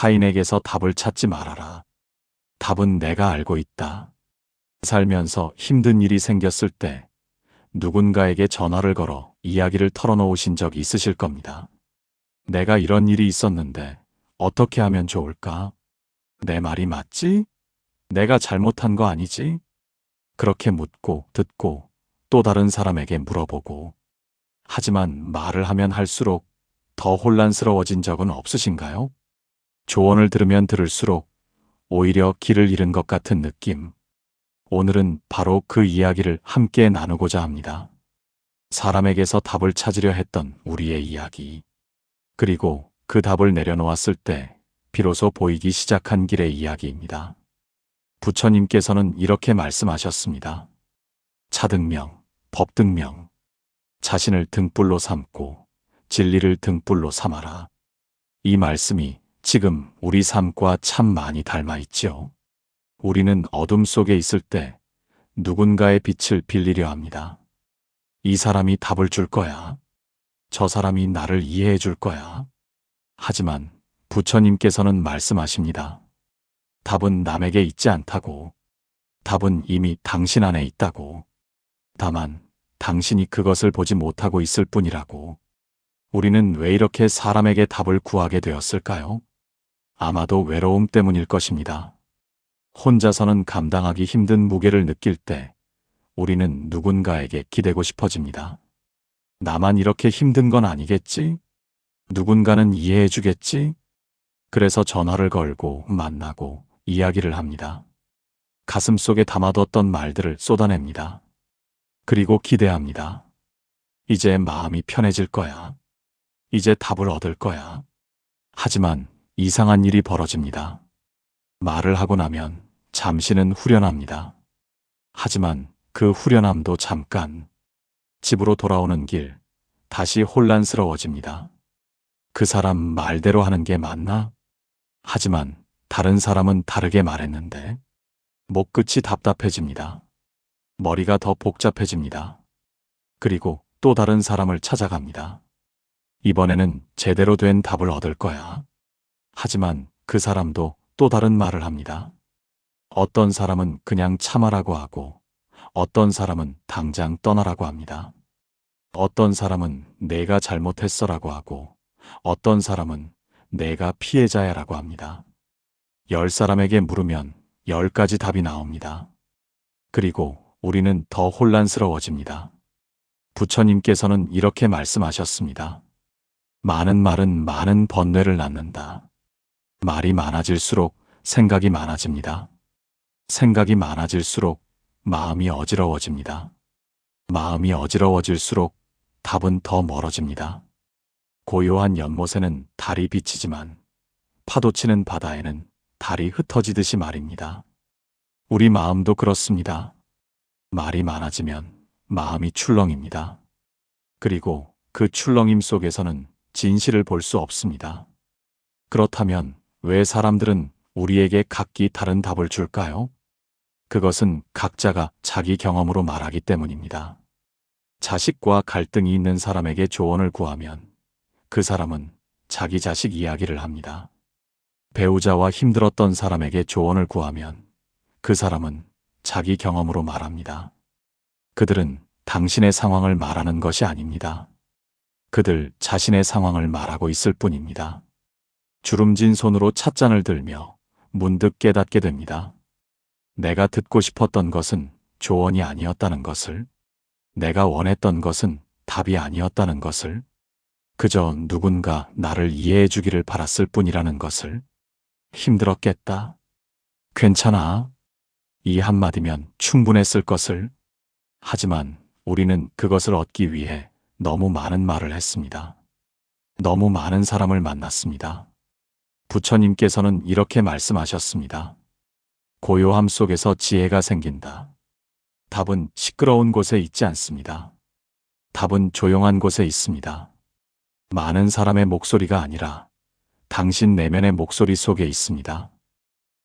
타인에게서 답을 찾지 말아라. 답은 내가 알고 있다. 살면서 힘든 일이 생겼을 때 누군가에게 전화를 걸어 이야기를 털어놓으신 적 있으실 겁니다. 내가 이런 일이 있었는데 어떻게 하면 좋을까? 내 말이 맞지? 내가 잘못한 거 아니지? 그렇게 묻고 듣고 또 다른 사람에게 물어보고. 하지만 말을 하면 할수록 더 혼란스러워진 적은 없으신가요? 조언을 들으면 들을수록 오히려 길을 잃은 것 같은 느낌. 오늘은 바로 그 이야기를 함께 나누고자 합니다. 사람에게서 답을 찾으려 했던 우리의 이야기. 그리고 그 답을 내려놓았을 때 비로소 보이기 시작한 길의 이야기입니다. 부처님께서는 이렇게 말씀하셨습니다. 차등명, 법등명. 자신을 등불로 삼고 진리를 등불로 삼아라. 이 말씀이 지금 우리 삶과 참 많이 닮아 있지요. 우리는 어둠 속에 있을 때 누군가의 빛을 빌리려 합니다. 이 사람이 답을 줄 거야. 저 사람이 나를 이해해 줄 거야. 하지만 부처님께서는 말씀하십니다. 답은 남에게 있지 않다고. 답은 이미 당신 안에 있다고. 다만 당신이 그것을 보지 못하고 있을 뿐이라고. 우리는 왜 이렇게 사람에게 답을 구하게 되었을까요? 아마도 외로움 때문일 것입니다. 혼자서는 감당하기 힘든 무게를 느낄 때 우리는 누군가에게 기대고 싶어집니다. 나만 이렇게 힘든 건 아니겠지? 누군가는 이해해 주겠지? 그래서 전화를 걸고 만나고 이야기를 합니다. 가슴속에 담아뒀던 말들을 쏟아냅니다. 그리고 기대합니다. 이제 마음이 편해질 거야. 이제 답을 얻을 거야. 하지만 이상한 일이 벌어집니다. 말을 하고 나면 잠시는 후련합니다. 하지만 그 후련함도 잠깐. 집으로 돌아오는 길, 다시 혼란스러워집니다. 그 사람 말대로 하는 게 맞나? 하지만 다른 사람은 다르게 말했는데. 목끝이 답답해집니다. 머리가 더 복잡해집니다. 그리고 또 다른 사람을 찾아갑니다. 이번에는 제대로 된 답을 얻을 거야. 하지만 그 사람도 또 다른 말을 합니다. 어떤 사람은 그냥 참아라고 하고, 어떤 사람은 당장 떠나라고 합니다. 어떤 사람은 내가 잘못했어라고 하고, 어떤 사람은 내가 피해자야라고 합니다. 10사람에게 물으면 10가지 답이 나옵니다. 그리고 우리는 더 혼란스러워집니다. 부처님께서는 이렇게 말씀하셨습니다. 많은 말은 많은 번뇌를 낳는다. 말이 많아질수록 생각이 많아집니다. 생각이 많아질수록 마음이 어지러워집니다. 마음이 어지러워질수록 답은 더 멀어집니다. 고요한 연못에는 달이 비치지만 파도치는 바다에는 달이 흩어지듯이 말입니다. 우리 마음도 그렇습니다. 말이 많아지면 마음이 출렁입니다. 그리고 그 출렁임 속에서는 진실을 볼 수 없습니다. 그렇다면 왜 사람들은 우리에게 각기 다른 답을 줄까요? 그것은 각자가 자기 경험으로 말하기 때문입니다. 자식과 갈등이 있는 사람에게 조언을 구하면 그 사람은 자기 자식 이야기를 합니다. 배우자와 힘들었던 사람에게 조언을 구하면 그 사람은 자기 경험으로 말합니다. 그들은 당신의 상황을 말하는 것이 아닙니다. 그들 자신의 상황을 말하고 있을 뿐입니다. 주름진 손으로 찻잔을 들며 문득 깨닫게 됩니다. 내가 듣고 싶었던 것은 조언이 아니었다는 것을, 내가 원했던 것은 답이 아니었다는 것을, 그저 누군가 나를 이해해 주기를 바랐을 뿐이라는 것을. 힘들었겠다. 괜찮아. 이 한마디면 충분했을 것을. 하지만 우리는 그것을 얻기 위해 너무 많은 말을 했습니다. 너무 많은 사람을 만났습니다. 부처님께서는 이렇게 말씀하셨습니다. 고요함 속에서 지혜가 생긴다. 답은 시끄러운 곳에 있지 않습니다. 답은 조용한 곳에 있습니다. 많은 사람의 목소리가 아니라 당신 내면의 목소리 속에 있습니다.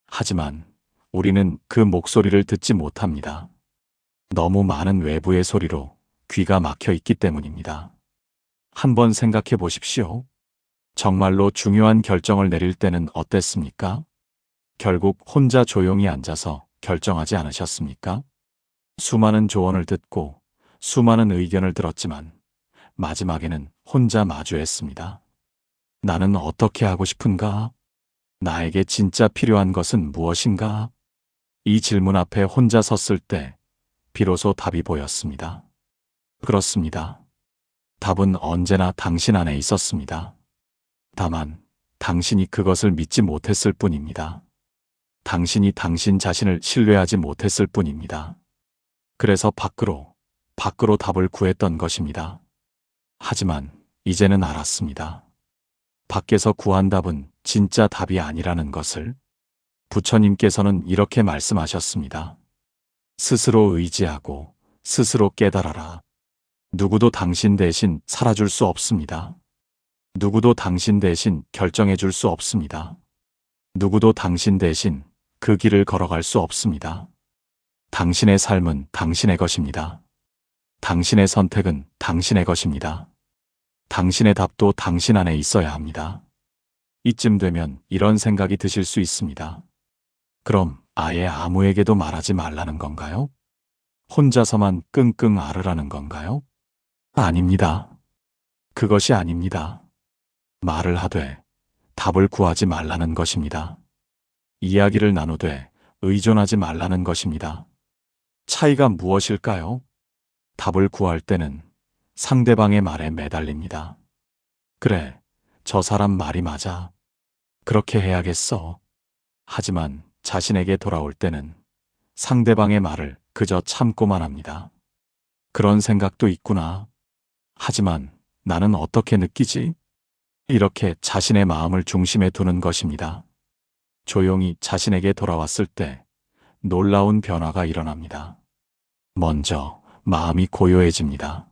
하지만 우리는 그 목소리를 듣지 못합니다. 너무 많은 외부의 소리로 귀가 막혀 있기 때문입니다. 한번 생각해 보십시오. 정말로 중요한 결정을 내릴 때는 어땠습니까? 결국 혼자 조용히 앉아서 결정하지 않으셨습니까? 수많은 조언을 듣고 수많은 의견을 들었지만 마지막에는 혼자 마주했습니다. 나는 어떻게 하고 싶은가? 나에게 진짜 필요한 것은 무엇인가? 이 질문 앞에 혼자 섰을 때 비로소 답이 보였습니다. 그렇습니다. 답은 언제나 당신 안에 있었습니다. 다만 당신이 그것을 믿지 못했을 뿐입니다. 당신이 당신 자신을 신뢰하지 못했을 뿐입니다. 그래서 밖으로 답을 구했던 것입니다. 하지만 이제는 알았습니다. 밖에서 구한 답은 진짜 답이 아니라는 것을. 부처님께서는 이렇게 말씀하셨습니다. 스스로 의지하고 스스로 깨달아라. 누구도 당신 대신 살아줄 수 없습니다. 누구도 당신 대신 결정해 줄 수 없습니다. 누구도 당신 대신 그 길을 걸어갈 수 없습니다. 당신의 삶은 당신의 것입니다. 당신의 선택은 당신의 것입니다. 당신의 답도 당신 안에 있어야 합니다. 이쯤 되면 이런 생각이 드실 수 있습니다. 그럼 아예 아무에게도 말하지 말라는 건가요? 혼자서만 끙끙 앓으라는 건가요? 아닙니다. 그것이 아닙니다. 말을 하되 답을 구하지 말라는 것입니다. 이야기를 나누되 의존하지 말라는 것입니다. 차이가 무엇일까요? 답을 구할 때는 상대방의 말에 매달립니다. 그래, 저 사람 말이 맞아. 그렇게 해야겠어. 하지만 자신에게 돌아올 때는 상대방의 말을 그저 참고만 합니다. 그런 생각도 있구나. 하지만 나는 어떻게 느끼지? 이렇게 자신의 마음을 중심에 두는 것입니다. 조용히 자신에게 돌아왔을 때 놀라운 변화가 일어납니다. 먼저 마음이 고요해집니다.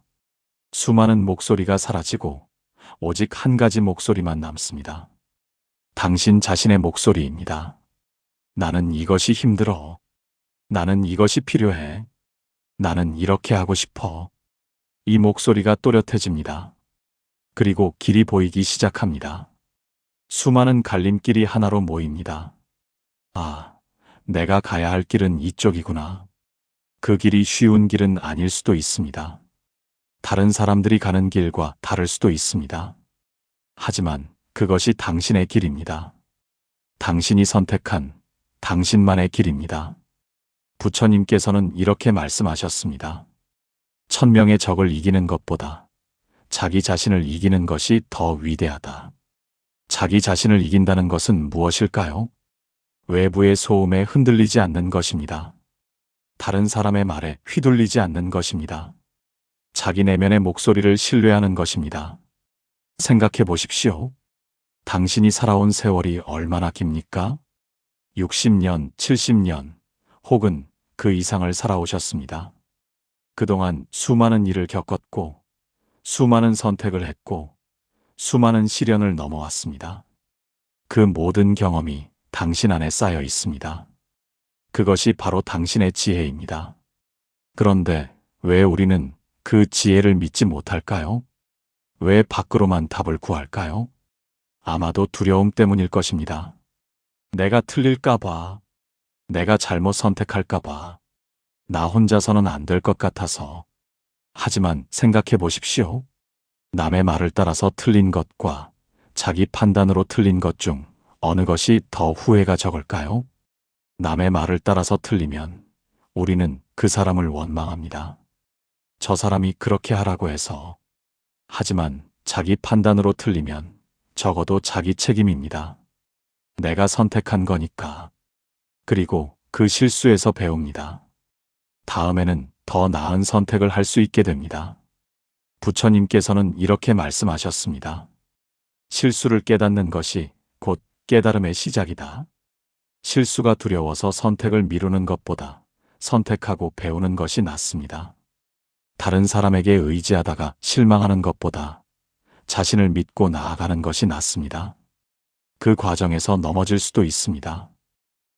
수많은 목소리가 사라지고 오직 한 가지 목소리만 남습니다. 당신 자신의 목소리입니다. 나는 이것이 힘들어. 나는 이것이 필요해. 나는 이렇게 하고 싶어. 이 목소리가 또렷해집니다. 그리고 길이 보이기 시작합니다. 수많은 갈림길이 하나로 모입니다. 아, 내가 가야 할 길은 이쪽이구나. 그 길이 쉬운 길은 아닐 수도 있습니다. 다른 사람들이 가는 길과 다를 수도 있습니다. 하지만 그것이 당신의 길입니다. 당신이 선택한 당신만의 길입니다. 부처님께서는 이렇게 말씀하셨습니다. 1000명의 적을 이기는 것보다 자기 자신을 이기는 것이 더 위대하다. 자기 자신을 이긴다는 것은 무엇일까요? 외부의 소음에 흔들리지 않는 것입니다. 다른 사람의 말에 휘둘리지 않는 것입니다. 자기 내면의 목소리를 신뢰하는 것입니다. 생각해 보십시오. 당신이 살아온 세월이 얼마나 깁니까? 60년, 70년, 혹은 그 이상을 살아오셨습니다. 그동안 수많은 일을 겪었고, 수많은 선택을 했고, 수많은 시련을 넘어왔습니다. 그 모든 경험이 당신 안에 쌓여 있습니다. 그것이 바로 당신의 지혜입니다. 그런데 왜 우리는 그 지혜를 믿지 못할까요? 왜 밖으로만 답을 구할까요? 아마도 두려움 때문일 것입니다. 내가 틀릴까봐, 내가 잘못 선택할까봐, 나 혼자서는 안 될 것 같아서. 하지만 생각해 보십시오. 남의 말을 따라서 틀린 것과 자기 판단으로 틀린 것 중 어느 것이 더 후회가 적을까요? 남의 말을 따라서 틀리면 우리는 그 사람을 원망합니다. 저 사람이 그렇게 하라고 해서. 하지만 자기 판단으로 틀리면 적어도 자기 책임입니다. 내가 선택한 거니까. 그리고 그 실수에서 배웁니다. 다음에는 더 나은 선택을 할 수 있게 됩니다. 부처님께서는 이렇게 말씀하셨습니다. 실수를 깨닫는 것이 곧 깨달음의 시작이다. 실수가 두려워서 선택을 미루는 것보다 선택하고 배우는 것이 낫습니다. 다른 사람에게 의지하다가 실망하는 것보다 자신을 믿고 나아가는 것이 낫습니다. 그 과정에서 넘어질 수도 있습니다.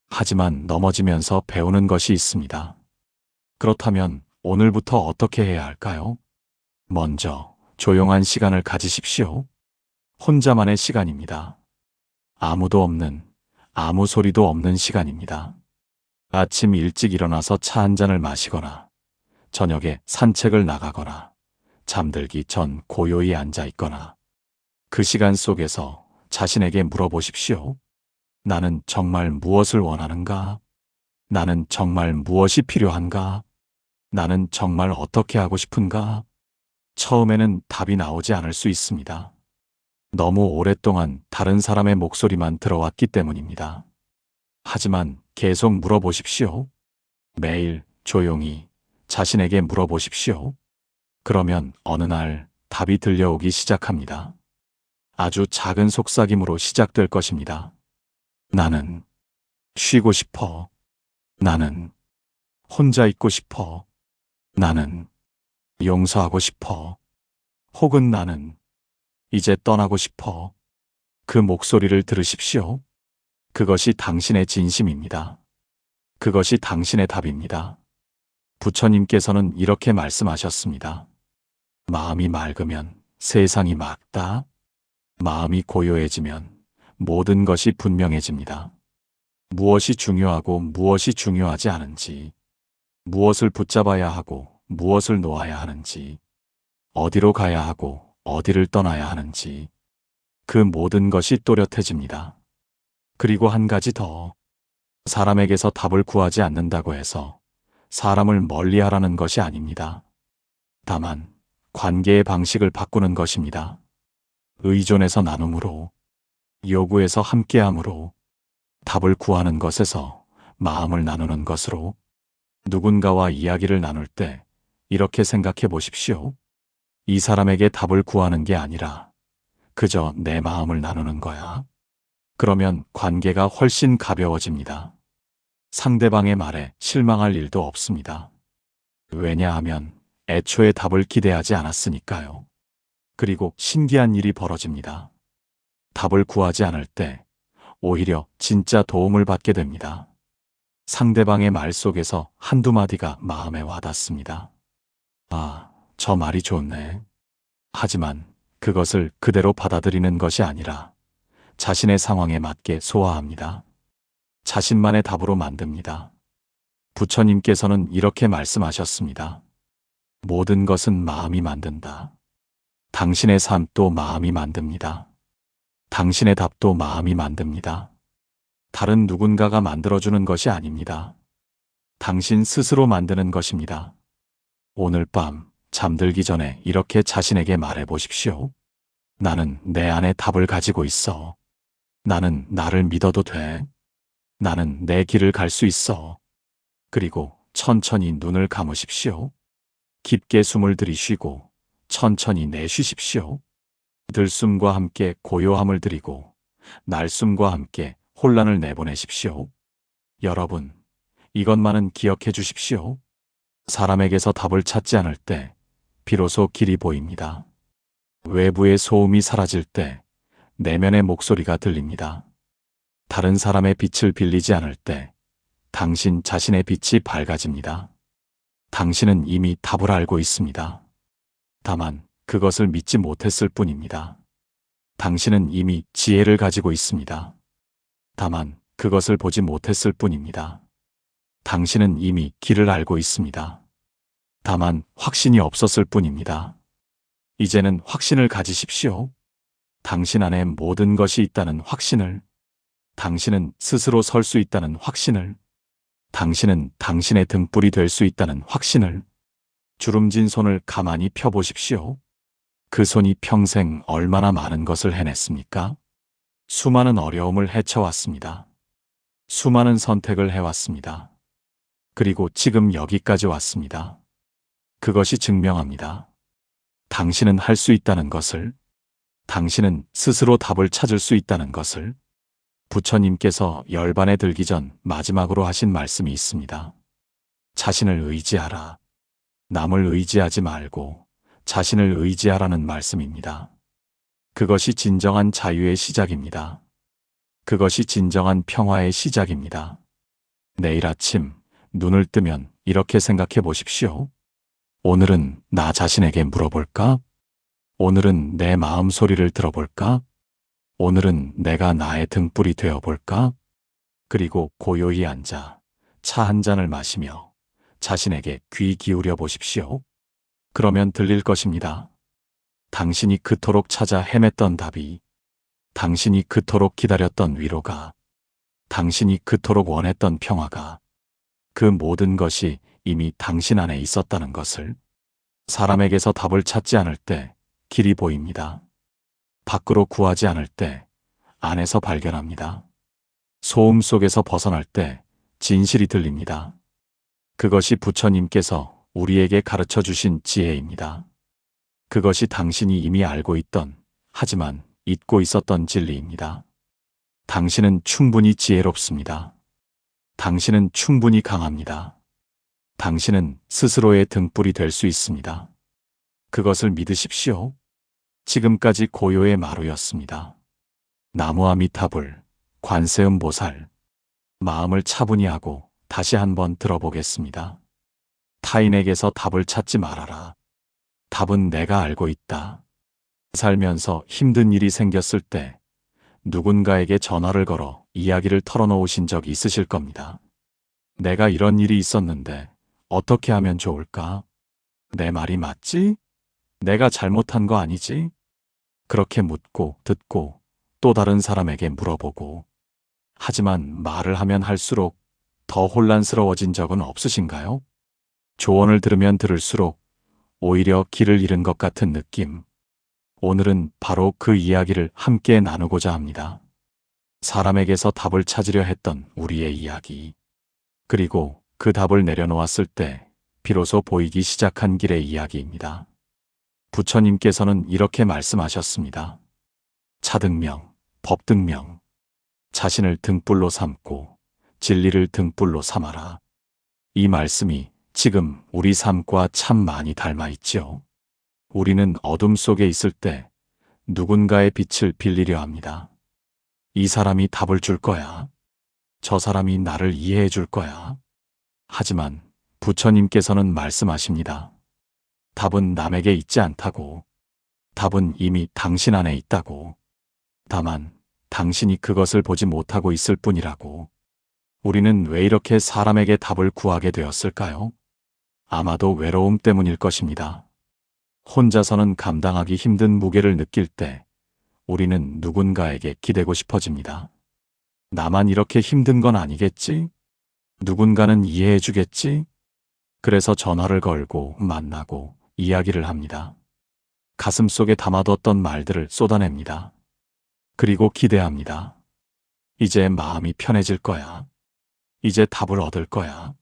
하지만 넘어지면서 배우는 것이 있습니다. 그렇다면 오늘부터 어떻게 해야 할까요? 먼저 조용한 시간을 가지십시오. 혼자만의 시간입니다. 아무도 없는, 아무 소리도 없는 시간입니다. 아침 일찍 일어나서 차 한 잔을 마시거나, 저녁에 산책을 나가거나, 잠들기 전 고요히 앉아 있거나, 그 시간 속에서 자신에게 물어보십시오. 나는 정말 무엇을 원하는가? 나는 정말 무엇이 필요한가? 나는 정말 어떻게 하고 싶은가? 처음에는 답이 나오지 않을 수 있습니다. 너무 오랫동안 다른 사람의 목소리만 들어왔기 때문입니다. 하지만 계속 물어보십시오. 매일 조용히 자신에게 물어보십시오. 그러면 어느 날 답이 들려오기 시작합니다. 아주 작은 속삭임으로 시작될 것입니다. 나는 쉬고 싶어. 나는 혼자 있고 싶어. 나는 용서하고 싶어. 혹은 나는 이제 떠나고 싶어. 그 목소리를 들으십시오. 그것이 당신의 진심입니다. 그것이 당신의 답입니다. 부처님께서는 이렇게 말씀하셨습니다. 마음이 맑으면 세상이 맑다. 마음이 고요해지면 모든 것이 분명해집니다. 무엇이 중요하고 무엇이 중요하지 않은지, 무엇을 붙잡아야 하고 무엇을 놓아야 하는지, 어디로 가야 하고 어디를 떠나야 하는지, 그 모든 것이 또렷해집니다. 그리고 한 가지 더, 사람에게서 답을 구하지 않는다고 해서 사람을 멀리하라는 것이 아닙니다. 다만 관계의 방식을 바꾸는 것입니다. 의존에서 나눔으로, 요구에서 함께함으로, 답을 구하는 것에서 마음을 나누는 것으로, 누군가와 이야기를 나눌 때 이렇게 생각해 보십시오. 이 사람에게 답을 구하는 게 아니라 그저 내 마음을 나누는 거야. 그러면 관계가 훨씬 가벼워집니다. 상대방의 말에 실망할 일도 없습니다. 왜냐하면 애초에 답을 기대하지 않았으니까요. 그리고 신기한 일이 벌어집니다. 답을 구하지 않을 때 오히려 진짜 도움을 받게 됩니다. 상대방의 말 속에서 한두 마디가 마음에 와닿습니다. 아, 저 말이 좋네. 하지만 그것을 그대로 받아들이는 것이 아니라 자신의 상황에 맞게 소화합니다. 자신만의 답으로 만듭니다. 부처님께서는 이렇게 말씀하셨습니다. 모든 것은 마음이 만든다. 당신의 삶도 마음이 만듭니다. 당신의 답도 마음이 만듭니다. 다른 누군가가 만들어주는 것이 아닙니다. 당신 스스로 만드는 것입니다. 오늘 밤 잠들기 전에 이렇게 자신에게 말해 보십시오. 나는 내 안에 답을 가지고 있어. 나는 나를 믿어도 돼. 나는 내 길을 갈 수 있어. 그리고 천천히 눈을 감으십시오. 깊게 숨을 들이쉬고 천천히 내쉬십시오. 들숨과 함께 고요함을 들이고 날숨과 함께 혼란을 내보내십시오. 여러분, 이것만은 기억해 주십시오. 사람에게서 답을 찾지 않을 때 비로소 길이 보입니다. 외부의 소음이 사라질 때 내면의 목소리가 들립니다. 다른 사람의 빛을 빌리지 않을 때 당신 자신의 빛이 밝아집니다. 당신은 이미 답을 알고 있습니다. 다만 그것을 믿지 못했을 뿐입니다. 당신은 이미 지혜를 가지고 있습니다. 다만 그것을 보지 못했을 뿐입니다. 당신은 이미 길을 알고 있습니다. 다만 확신이 없었을 뿐입니다. 이제는 확신을 가지십시오. 당신 안에 모든 것이 있다는 확신을, 당신은 스스로 설 수 있다는 확신을, 당신은 당신의 등불이 될 수 있다는 확신을, 주름진 손을 가만히 펴보십시오. 그 손이 평생 얼마나 많은 것을 해냈습니까? 수많은 어려움을 헤쳐왔습니다. 수많은 선택을 해왔습니다. 그리고 지금 여기까지 왔습니다. 그것이 증명합니다. 당신은 할 수 있다는 것을, 당신은 스스로 답을 찾을 수 있다는 것을. 부처님께서 열반에 들기 전 마지막으로 하신 말씀이 있습니다. 자신을 의지하라. 남을 의지하지 말고 자신을 의지하라는 말씀입니다. 그것이 진정한 자유의 시작입니다. 그것이 진정한 평화의 시작입니다. 내일 아침 눈을 뜨면 이렇게 생각해 보십시오. 오늘은 나 자신에게 물어볼까? 오늘은 내 마음 소리를 들어볼까? 오늘은 내가 나의 등불이 되어 볼까? 그리고 고요히 앉아 차 한 잔을 마시며 자신에게 귀 기울여 보십시오. 그러면 들릴 것입니다. 당신이 그토록 찾아 헤맸던 답이, 당신이 그토록 기다렸던 위로가, 당신이 그토록 원했던 평화가, 그 모든 것이 이미 당신 안에 있었다는 것을. 사람에게서 답을 찾지 않을 때 길이 보입니다. 밖으로 구하지 않을 때 안에서 발견합니다. 소음 속에서 벗어날 때 진실이 들립니다. 그것이 부처님께서 우리에게 가르쳐 주신 지혜입니다. 그것이 당신이 이미 알고 있던, 하지만 잊고 있었던 진리입니다. 당신은 충분히 지혜롭습니다. 당신은 충분히 강합니다. 당신은 스스로의 등불이 될 수 있습니다. 그것을 믿으십시오. 지금까지 고요의 마루였습니다. 나무아미타불, 관세음보살. 마음을 차분히 하고 다시 한번 들어보겠습니다. 타인에게서 답을 찾지 말아라. 답은 내가 알고 있다. 살면서 힘든 일이 생겼을 때 누군가에게 전화를 걸어 이야기를 털어놓으신 적 있으실 겁니다. 내가 이런 일이 있었는데 어떻게 하면 좋을까? 내 말이 맞지? 내가 잘못한 거 아니지? 그렇게 묻고 듣고 또 다른 사람에게 물어보고. 하지만 말을 하면 할수록 더 혼란스러워진 적은 없으신가요? 조언을 들으면 들을수록 오히려 길을 잃은 것 같은 느낌. 오늘은 바로 그 이야기를 함께 나누고자 합니다. 사람에게서 답을 찾으려 했던 우리의 이야기. 그리고 그 답을 내려놓았을 때 비로소 보이기 시작한 길의 이야기입니다. 부처님께서는 이렇게 말씀하셨습니다. 차등명, 법등명. 자신을 등불로 삼고 진리를 등불로 삼아라. 이 말씀이 지금 우리 삶과 참 많이 닮아 있지요. 우리는 어둠 속에 있을 때 누군가의 빛을 빌리려 합니다. 이 사람이 답을 줄 거야. 저 사람이 나를 이해해 줄 거야. 하지만 부처님께서는 말씀하십니다. 답은 남에게 있지 않다고. 답은 이미 당신 안에 있다고. 다만 당신이 그것을 보지 못하고 있을 뿐이라고. 우리는 왜 이렇게 사람에게 답을 구하게 되었을까요? 아마도 외로움 때문일 것입니다. 혼자서는 감당하기 힘든 무게를 느낄 때 우리는 누군가에게 기대고 싶어집니다. 나만 이렇게 힘든 건 아니겠지? 누군가는 이해해 주겠지? 그래서 전화를 걸고 만나고 이야기를 합니다. 가슴속에 담아뒀던 말들을 쏟아냅니다. 그리고 기대합니다. 이제 마음이 편해질 거야. 이제 답을 얻을 거야.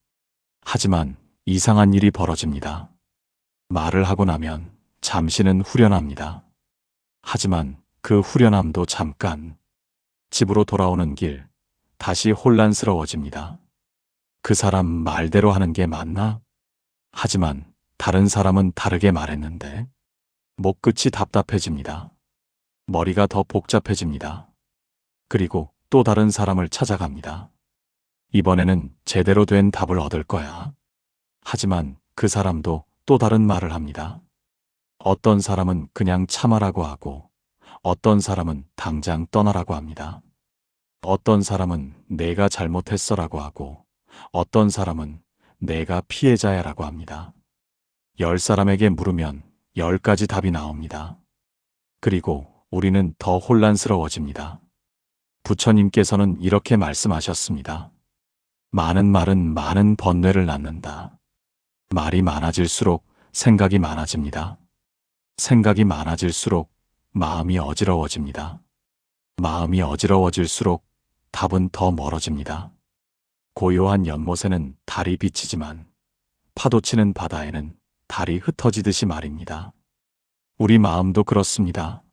하지만 이상한 일이 벌어집니다. 말을 하고 나면 잠시는 후련합니다. 하지만 그 후련함도 잠깐. 집으로 돌아오는 길, 다시 혼란스러워집니다. 그 사람 말대로 하는 게 맞나? 하지만 다른 사람은 다르게 말했는데. 목끝이 답답해집니다. 머리가 더 복잡해집니다. 그리고 또 다른 사람을 찾아갑니다. 이번에는 제대로 된 답을 얻을 거야. 하지만 그 사람도 또 다른 말을 합니다. 어떤 사람은 그냥 참아라고 하고, 어떤 사람은 당장 떠나라고 합니다. 어떤 사람은 내가 잘못했어라고 하고, 어떤 사람은 내가 피해자야라고 합니다. 10사람에게 물으면 10가지 답이 나옵니다. 그리고 우리는 더 혼란스러워집니다. 부처님께서는 이렇게 말씀하셨습니다. 많은 말은 많은 번뇌를 낳는다. 말이 많아질수록 생각이 많아집니다. 생각이 많아질수록 마음이 어지러워집니다. 마음이 어지러워질수록 답은 더 멀어집니다. 고요한 연못에는 달이 비치지만 파도치는 바다에는 달이 흩어지듯이 말입니다. 우리 마음도 그렇습니다.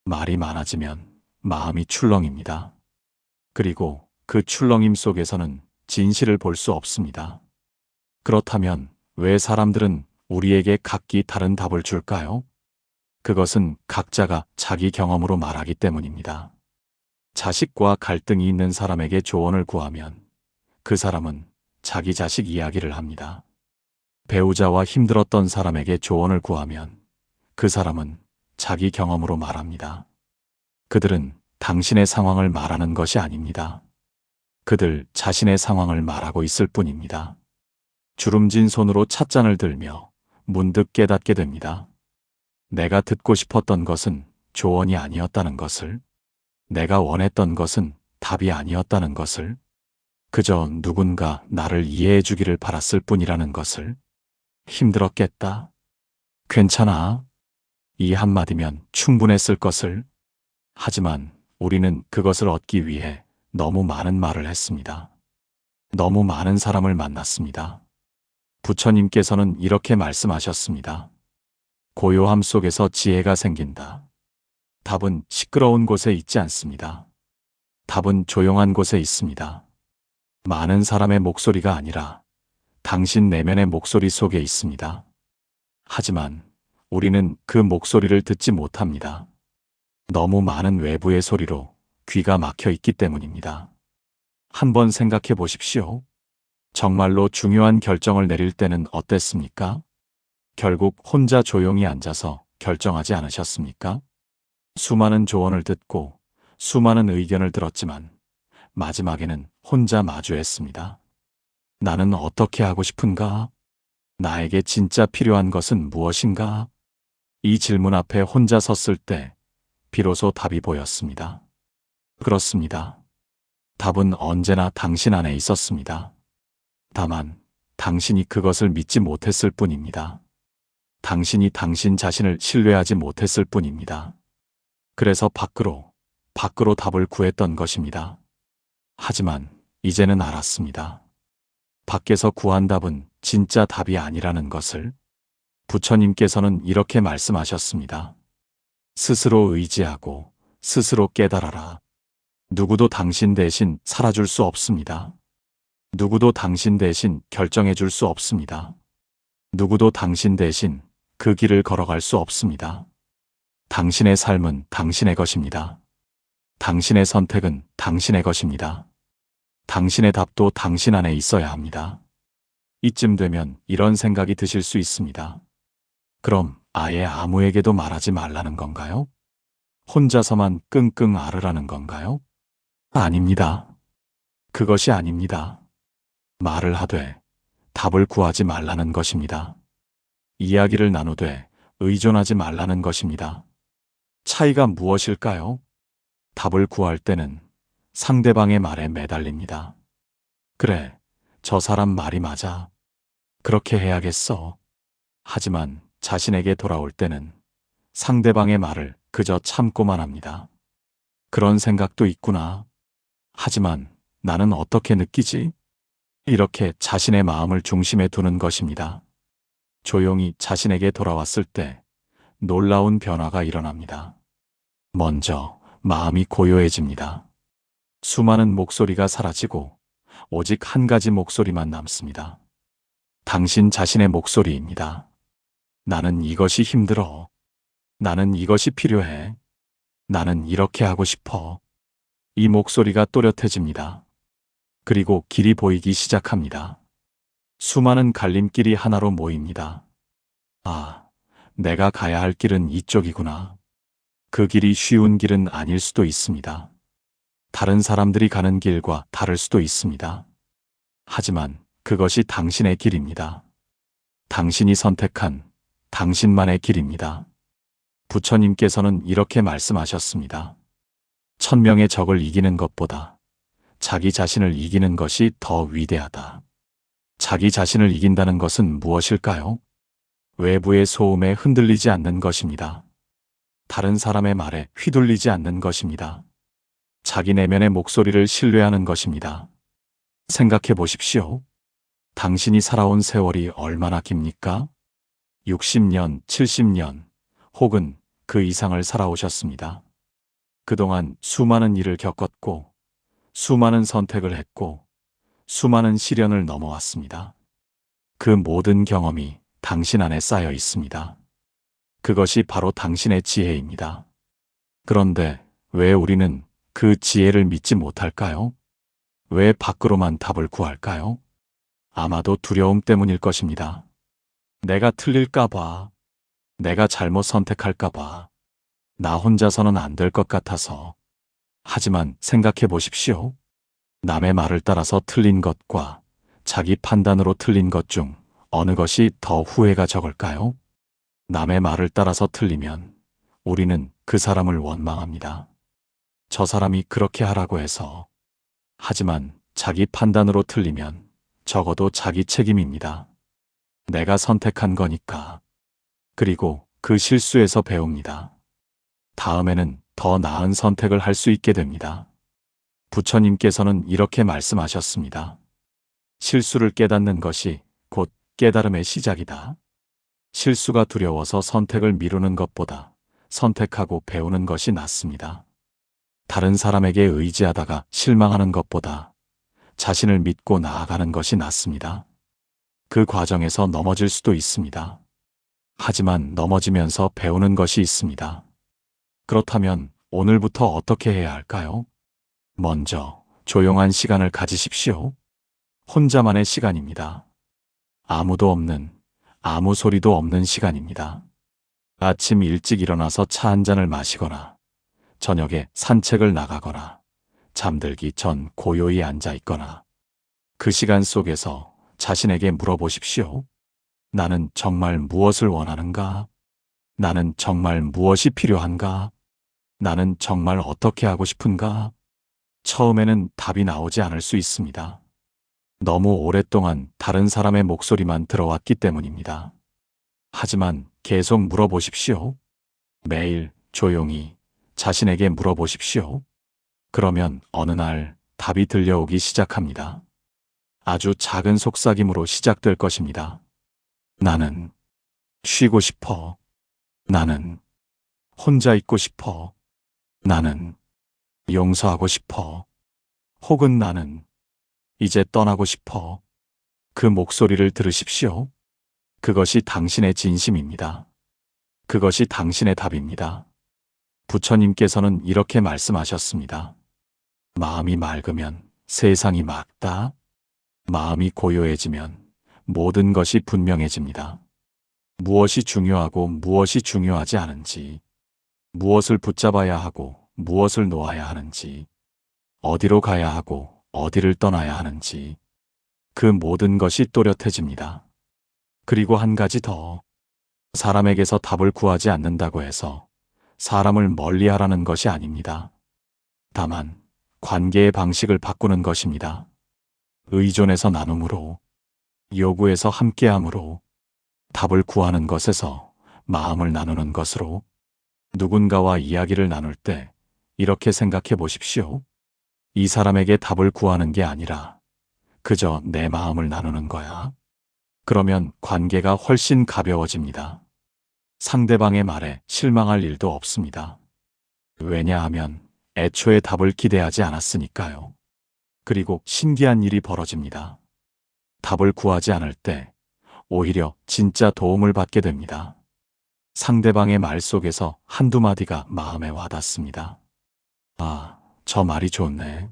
말이 많아지면 마음이 출렁입니다. 그리고 그 출렁임 속에서는 진실을 볼 수 없습니다. 그렇다면 왜 사람들은 우리에게 각기 다른 답을 줄까요? 그것은 각자가 자기 경험으로 말하기 때문입니다. 자식과 갈등이 있는 사람에게 조언을 구하면 그 사람은 자기 자식 이야기를 합니다. 배우자와 힘들었던 사람에게 조언을 구하면 그 사람은 자기 경험으로 말합니다. 그들은 당신의 상황을 말하는 것이 아닙니다. 그들 자신의 상황을 말하고 있을 뿐입니다. 주름진 손으로 찻잔을 들며 문득 깨닫게 됩니다. 내가 듣고 싶었던 것은 조언이 아니었다는 것을, 내가 원했던 것은 답이 아니었다는 것을, 그저 누군가 나를 이해해 주기를 바랐을 뿐이라는 것을. 힘들었겠다. 괜찮아. 이 한마디면 충분했을 것을. 하지만 우리는 그것을 얻기 위해 너무 많은 말을 했습니다. 너무 많은 사람을 만났습니다. 부처님께서는 이렇게 말씀하셨습니다. 고요함 속에서 지혜가 생긴다. 답은 시끄러운 곳에 있지 않습니다. 답은 조용한 곳에 있습니다. 많은 사람의 목소리가 아니라 당신 내면의 목소리 속에 있습니다. 하지만 우리는 그 목소리를 듣지 못합니다. 너무 많은 외부의 소리로 귀가 막혀 있기 때문입니다. 한번 생각해 보십시오. 정말로 중요한 결정을 내릴 때는 어땠습니까? 결국 혼자 조용히 앉아서 결정하지 않으셨습니까? 수많은 조언을 듣고 수많은 의견을 들었지만 마지막에는 혼자 마주했습니다. 나는 어떻게 하고 싶은가? 나에게 진짜 필요한 것은 무엇인가? 이 질문 앞에 혼자 섰을 때 비로소 답이 보였습니다. 그렇습니다. 답은 언제나 당신 안에 있었습니다. 다만 당신이 그것을 믿지 못했을 뿐입니다. 당신이 당신 자신을 신뢰하지 못했을 뿐입니다. 그래서 밖으로 답을 구했던 것입니다. 하지만 이제는 알았습니다. 밖에서 구한 답은 진짜 답이 아니라는 것을. 부처님께서는 이렇게 말씀하셨습니다. 스스로 의지하고 스스로 깨달아라. 누구도 당신 대신 살아줄 수 없습니다. 누구도 당신 대신 결정해 줄 수 없습니다. 누구도 당신 대신 그 길을 걸어갈 수 없습니다. 당신의 삶은 당신의 것입니다. 당신의 선택은 당신의 것입니다. 당신의 답도 당신 안에 있어야 합니다. 이쯤 되면 이런 생각이 드실 수 있습니다. 그럼 아예 아무에게도 말하지 말라는 건가요? 혼자서만 끙끙 앓으라는 건가요? 아닙니다. 그것이 아닙니다. 말을 하되 답을 구하지 말라는 것입니다. 이야기를 나누되 의존하지 말라는 것입니다. 차이가 무엇일까요? 답을 구할 때는 상대방의 말에 매달립니다. 그래, 저 사람 말이 맞아. 그렇게 해야겠어. 하지만 자신에게 돌아올 때는 상대방의 말을 그저 참고만 합니다. 그런 생각도 있구나. 하지만 나는 어떻게 느끼지? 이렇게 자신의 마음을 중심에 두는 것입니다. 조용히 자신에게 돌아왔을 때 놀라운 변화가 일어납니다. 먼저 마음이 고요해집니다. 수많은 목소리가 사라지고 오직 한 가지 목소리만 남습니다. 당신 자신의 목소리입니다. 나는 이것이 힘들어. 나는 이것이 필요해. 나는 이렇게 하고 싶어. 이 목소리가 또렷해집니다. 그리고 길이 보이기 시작합니다. 수많은 갈림길이 하나로 모입니다. 아, 내가 가야 할 길은 이쪽이구나. 그 길이 쉬운 길은 아닐 수도 있습니다. 다른 사람들이 가는 길과 다를 수도 있습니다. 하지만 그것이 당신의 길입니다. 당신이 선택한 당신만의 길입니다. 부처님께서는 이렇게 말씀하셨습니다. 1000명의 적을 이기는 것보다 자기 자신을 이기는 것이 더 위대하다. 자기 자신을 이긴다는 것은 무엇일까요? 외부의 소음에 흔들리지 않는 것입니다. 다른 사람의 말에 휘둘리지 않는 것입니다. 자기 내면의 목소리를 신뢰하는 것입니다. 생각해 보십시오. 당신이 살아온 세월이 얼마나 깁니까? 60년, 70년, 혹은 그 이상을 살아오셨습니다. 그동안 수많은 일을 겪었고, 수많은 선택을 했고, 수많은 시련을 넘어왔습니다. 그 모든 경험이 당신 안에 쌓여 있습니다. 그것이 바로 당신의 지혜입니다. 그런데 왜 우리는 그 지혜를 믿지 못할까요? 왜 밖으로만 답을 구할까요? 아마도 두려움 때문일 것입니다. 내가 틀릴까봐, 내가 잘못 선택할까봐, 나 혼자서는 안 될 것 같아서, 하지만 생각해 보십시오. 남의 말을 따라서 틀린 것과 자기 판단으로 틀린 것 중 어느 것이 더 후회가 적을까요? 남의 말을 따라서 틀리면 우리는 그 사람을 원망합니다. 저 사람이 그렇게 하라고 해서. 하지만 자기 판단으로 틀리면 적어도 자기 책임입니다. 내가 선택한 거니까. 그리고 그 실수에서 배웁니다. 다음에는 더 나은 선택을 할 수 있게 됩니다. 부처님께서는 이렇게 말씀하셨습니다. 실수를 깨닫는 것이 곧 깨달음의 시작이다. 실수가 두려워서 선택을 미루는 것보다 선택하고 배우는 것이 낫습니다. 다른 사람에게 의지하다가 실망하는 것보다 자신을 믿고 나아가는 것이 낫습니다. 그 과정에서 넘어질 수도 있습니다. 하지만 넘어지면서 배우는 것이 있습니다. 그렇다면 오늘부터 어떻게 해야 할까요? 먼저 조용한 시간을 가지십시오. 혼자만의 시간입니다. 아무도 없는, 아무 소리도 없는 시간입니다. 아침 일찍 일어나서 차 한 잔을 마시거나 저녁에 산책을 나가거나 잠들기 전 고요히 앉아 있거나 그 시간 속에서 자신에게 물어보십시오. 나는 정말 무엇을 원하는가? 나는 정말 무엇이 필요한가? 나는 정말 어떻게 하고 싶은가? 처음에는 답이 나오지 않을 수 있습니다. 너무 오랫동안 다른 사람의 목소리만 들어왔기 때문입니다. 하지만 계속 물어보십시오. 매일 조용히 자신에게 물어보십시오. 그러면 어느 날 답이 들려오기 시작합니다. 아주 작은 속삭임으로 시작될 것입니다. 나는 쉬고 싶어. 나는 혼자 있고 싶어. 나는 용서하고 싶어. 혹은 나는 이제 떠나고 싶어. 그 목소리를 들으십시오. 그것이 당신의 진심입니다. 그것이 당신의 답입니다. 부처님께서는 이렇게 말씀하셨습니다. 마음이 맑으면 세상이 맑다. 마음이 고요해지면 모든 것이 분명해집니다. 무엇이 중요하고 무엇이 중요하지 않은지, 무엇을 붙잡아야 하고 무엇을 놓아야 하는지, 어디로 가야 하고 어디를 떠나야 하는지, 그 모든 것이 또렷해집니다. 그리고 한 가지 더, 사람에게서 답을 구하지 않는다고 해서 사람을 멀리하라는 것이 아닙니다. 다만 관계의 방식을 바꾸는 것입니다. 의존에서 나눔으로, 요구에서 함께함으로, 답을 구하는 것에서 마음을 나누는 것으로, 누군가와 이야기를 나눌 때 이렇게 생각해 보십시오. 이 사람에게 답을 구하는 게 아니라 그저 내 마음을 나누는 거야. 그러면 관계가 훨씬 가벼워집니다. 상대방의 말에 실망할 일도 없습니다. 왜냐하면 애초에 답을 기대하지 않았으니까요. 그리고 신기한 일이 벌어집니다. 답을 구하지 않을 때 오히려 진짜 도움을 받게 됩니다. 상대방의 말 속에서 한두 마디가 마음에 와닿습니다. 아, 저 말이 좋네.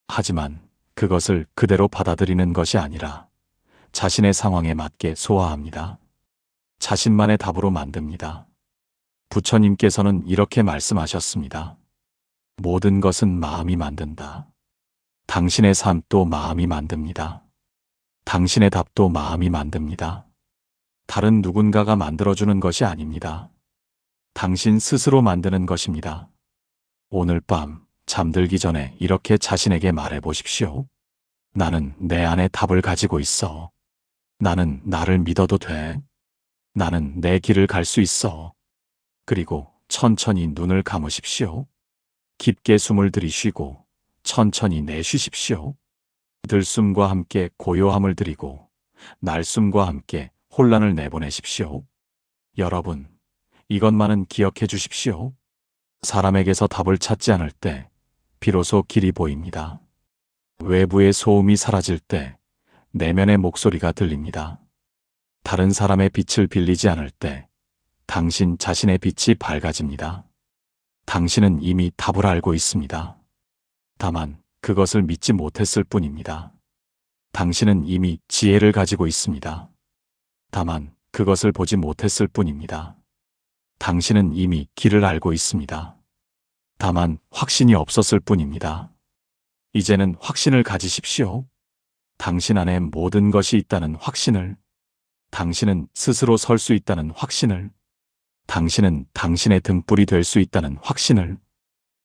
하지만 그것을 그대로 받아들이는 것이 아니라 자신의 상황에 맞게 소화합니다. 자신만의 답으로 만듭니다. 부처님께서는 이렇게 말씀하셨습니다. 모든 것은 마음이 만든다. 당신의 삶도 마음이 만듭니다. 당신의 답도 마음이 만듭니다. 다른 누군가가 만들어주는 것이 아닙니다. 당신 스스로 만드는 것입니다. 오늘 밤 잠들기 전에 이렇게 자신에게 말해 보십시오. 나는 내 안에 답을 가지고 있어. 나는 나를 믿어도 돼. 나는 내 길을 갈 수 있어. 그리고 천천히 눈을 감으십시오. 깊게 숨을 들이쉬고 천천히 내쉬십시오. 들숨과 함께 고요함을 들이고 날숨과 함께 혼란을 내보내십시오. 여러분, 이것만은 기억해 주십시오. 사람에게서 답을 찾지 않을 때 비로소 길이 보입니다. 외부의 소음이 사라질 때 내면의 목소리가 들립니다. 다른 사람의 빛을 빌리지 않을 때 당신 자신의 빛이 밝아집니다. 당신은 이미 답을 알고 있습니다. 다만 그것을 믿지 못했을 뿐입니다. 당신은 이미 지혜를 가지고 있습니다. 다만 그것을 보지 못했을 뿐입니다. 당신은 이미 길을 알고 있습니다. 다만 확신이 없었을 뿐입니다. 이제는 확신을 가지십시오. 당신 안에 모든 것이 있다는 확신을, 당신은 스스로 설 수 있다는 확신을, 당신은 당신의 등불이 될 수 있다는 확신을.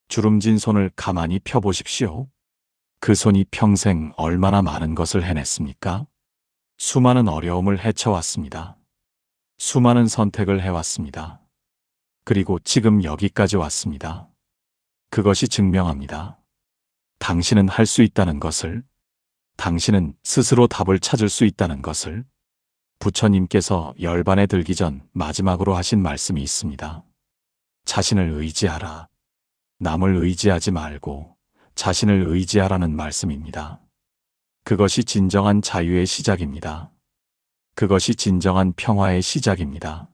주름진 손을 가만히 펴보십시오. 그 손이 평생 얼마나 많은 것을 해냈습니까? 수많은 어려움을 헤쳐왔습니다. 수많은 선택을 해왔습니다. 그리고 지금 여기까지 왔습니다. 그것이 증명합니다. 당신은 할 수 있다는 것을, 당신은 스스로 답을 찾을 수 있다는 것을. 부처님께서 열반에 들기 전 마지막으로 하신 말씀이 있습니다. 자신을 의지하라. 남을 의지하지 말고 자신을 의지하라는 말씀입니다. 그것이 진정한 자유의 시작입니다. 그것이 진정한 평화의 시작입니다.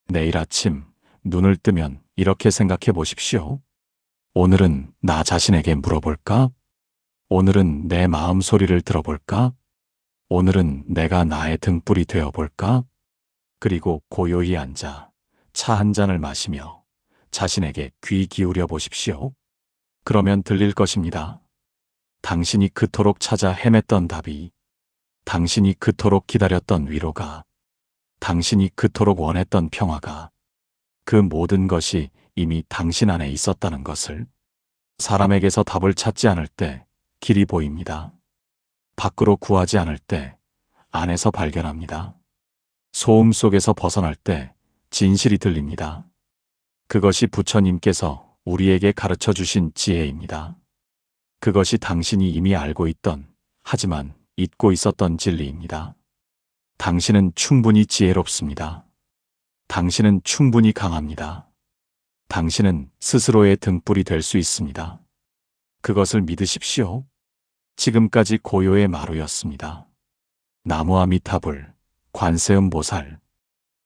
내일 아침 눈을 뜨면 이렇게 생각해 보십시오. 오늘은 나 자신에게 물어볼까? 오늘은 내 마음 소리를 들어볼까? 오늘은 내가 나의 등불이 되어볼까? 그리고 고요히 앉아 차 한 잔을 마시며 자신에게 귀 기울여 보십시오. 그러면 들릴 것입니다. 당신이 그토록 찾아 헤맸던 답이, 당신이 그토록 기다렸던 위로가, 당신이 그토록 원했던 평화가, 그 모든 것이 이미 당신 안에 있었다는 것을. 사람에게서 답을 찾지 않을 때 길이 보입니다. 밖으로 구하지 않을 때 안에서 발견합니다. 소음 속에서 벗어날 때 진실이 들립니다. 그것이 부처님께서 우리에게 가르쳐 주신 지혜입니다. 그것이 당신이 이미 알고 있던, 하지만 잊고 있었던 진리입니다. 당신은 충분히 지혜롭습니다. 당신은 충분히 강합니다. 당신은 스스로의 등불이 될 수 있습니다. 그것을 믿으십시오. 지금까지 고요의 마루였습니다. 나무아미타불, 관세음보살.